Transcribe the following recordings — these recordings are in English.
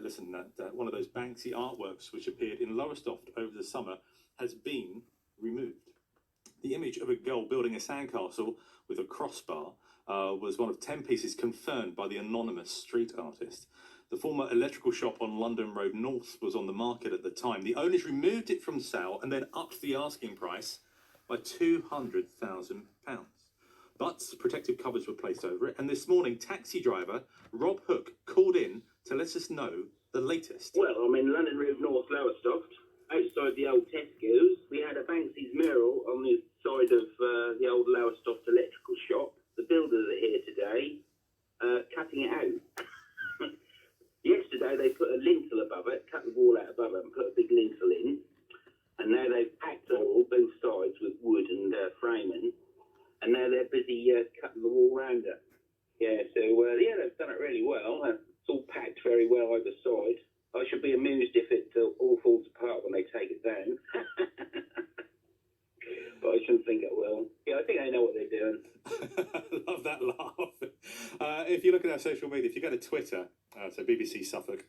Listen, one of those Banksy artworks which appeared in Lowestoft over the summer has been removed. The image of a girl building a sandcastle with a crossbar was one of 10 pieces confirmed by the anonymous street artist. The former electrical shop on London Road North was on the market at the time. The owners removed it from sale and then upped the asking price by £200,000. But protective covers were placed over it, and this morning, taxi driver Rob Hook called in to let us know the latest. Well, I'm in London Road North, Lowestoft, outside the old Tesco's. We had a Banksy's mural on the side of the old Lowestoft electrical shop. The builders are here today, cutting it out. Yesterday, they put a lintel above it, cut the wall out above it and put a big lintel in. And now they've packed all both sides with wood and framing. And now they're busy cutting the wall round it. Yeah, so, they've done it really well. It's all packed very well either side. I should be amused if it all falls apart when they take it down. But I shouldn't think it will. Yeah, I think they know what they're doing. Love that laugh. If you look at our social media, if you go to Twitter, so BBC Suffolk,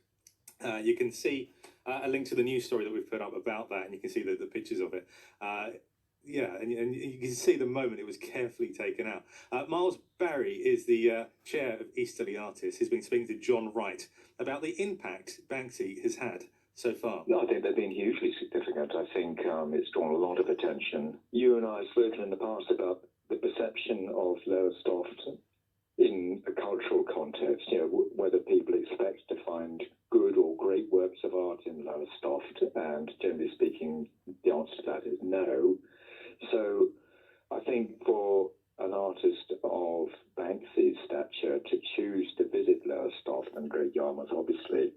you can see a link to the news story that we've put up about that, and you can see the pictures of it. And you can see the moment it was carefully taken out. Miles Barry is the chair of Easterly Artists. He's been speaking to John Wright about the impact Banksy has had so far. No, I think they've been hugely significant. I think it's drawn a lot of attention. You and I have spoken in the past about the perception of Lowestoft in a cultural context, whether people expect to find good or great works of art in Lowestoft, and generally speaking, the answer to that is no. So I think for an artist of Banksy's stature to choose to visit Lowestoft and Great Yarmouth, obviously,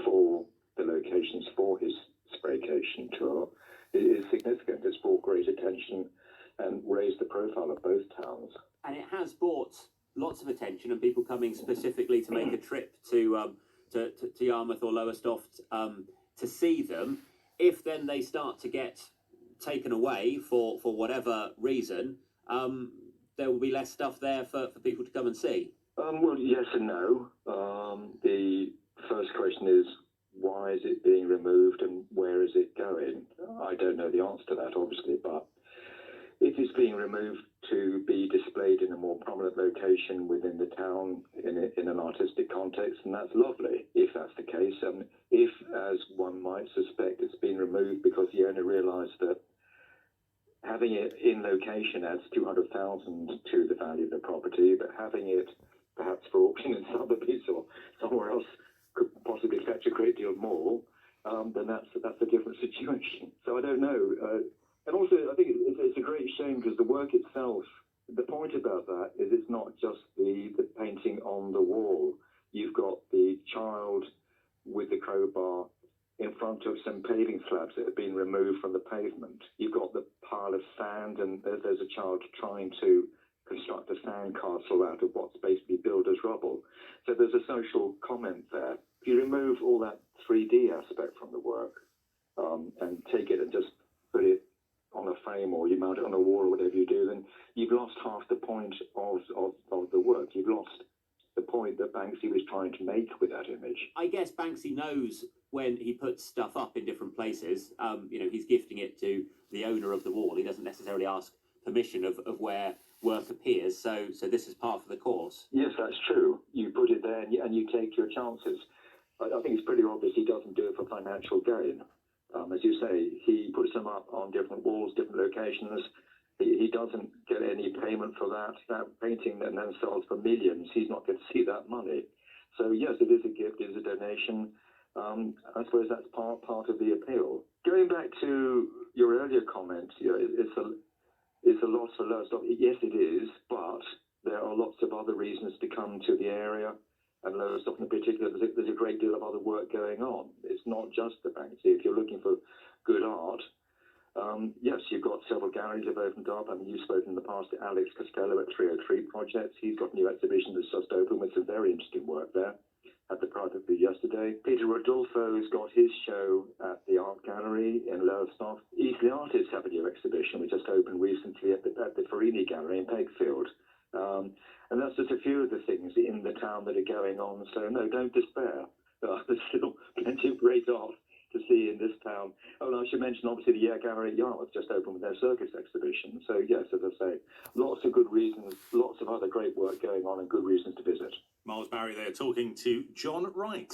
for the locations for his spraycation tour, is significant. It's brought great attention and raised the profile of both towns. And it has brought lots of attention, and people coming specifically to make a trip to Yarmouth or Lowestoft to see them. If then they start to get taken away for whatever reason, there will be less stuff there for people to come and see. Well, yes and no. The first question is, why is it being removed and where is it going? I don't know the answer to that, obviously, but if it's being removed to be displayed in a more prominent location within the town in an artistic context, and that's lovely, if that's the case. If, as one might suspect, it's been removed because the owner realised that having it in location adds $200,000 to the value of the property, but having it perhaps for auction in Sotheby's or somewhere else could possibly fetch a great deal more, then that's a different situation. So I don't know. And also, I think it's a great shame because the work itself, the point about that is it's not just the painting on the wall. You've got the child with the crowbar in front of some paving slabs that have been removed from the pavement. You've got the pile of sand, and there's a child trying to construct a sandcastle out of what's basically builder's rubble. So there's a social comment there. If you remove all that 3D aspect from the work and take it and just put it on a frame, or you mount it on a wall, or whatever you do, then you've lost half the point of the work. You've lost the point that Banksy was trying to make with that image. I guess Banksy knows when he puts stuff up in different places, he's gifting it to the owner of the wall. He doesn't necessarily ask permission of where work appears, so this is part of the course. Yes, that's true. You put it there and you take your chances. I think it's pretty obvious he doesn't do it for financial gain. As you say, he puts them up on different walls, different locations. He doesn't get any payment for that painting, and then sells for millions. He's not going to see that money. So yes, it is a gift, it is a donation. I suppose that's part of the appeal. Going back to your earlier comment, it's a loss for Lowestoft. Yes, it is, but there are lots of other reasons to come to the area. And Lowestoft in particular, there's a great deal of other work going on. It's not just the Banksy. If you're looking for good art, yes, you've got several galleries have opened up. I mean, you've spoken in the past to Alex Costello at 303 Projects. He's got a new exhibition that's just opened with some very interesting work there at the Private View yesterday. Peter Rodolfo's got his show at the Art Gallery in Lowestoft. Easterly Artists have a new exhibition which just opened recently at the Farini Gallery in Pegfield. And that's just a few of the things in the town that are going on. So no, don't despair. There's still plenty of great art to see in this town. Oh, and I should mention, obviously, the Air Gallery at Yarmouth just opened with their circus exhibition. So yes, as I say, lots of good reasons, lots of other great work going on and good reasons to visit. Miles Barry there talking to John Wright.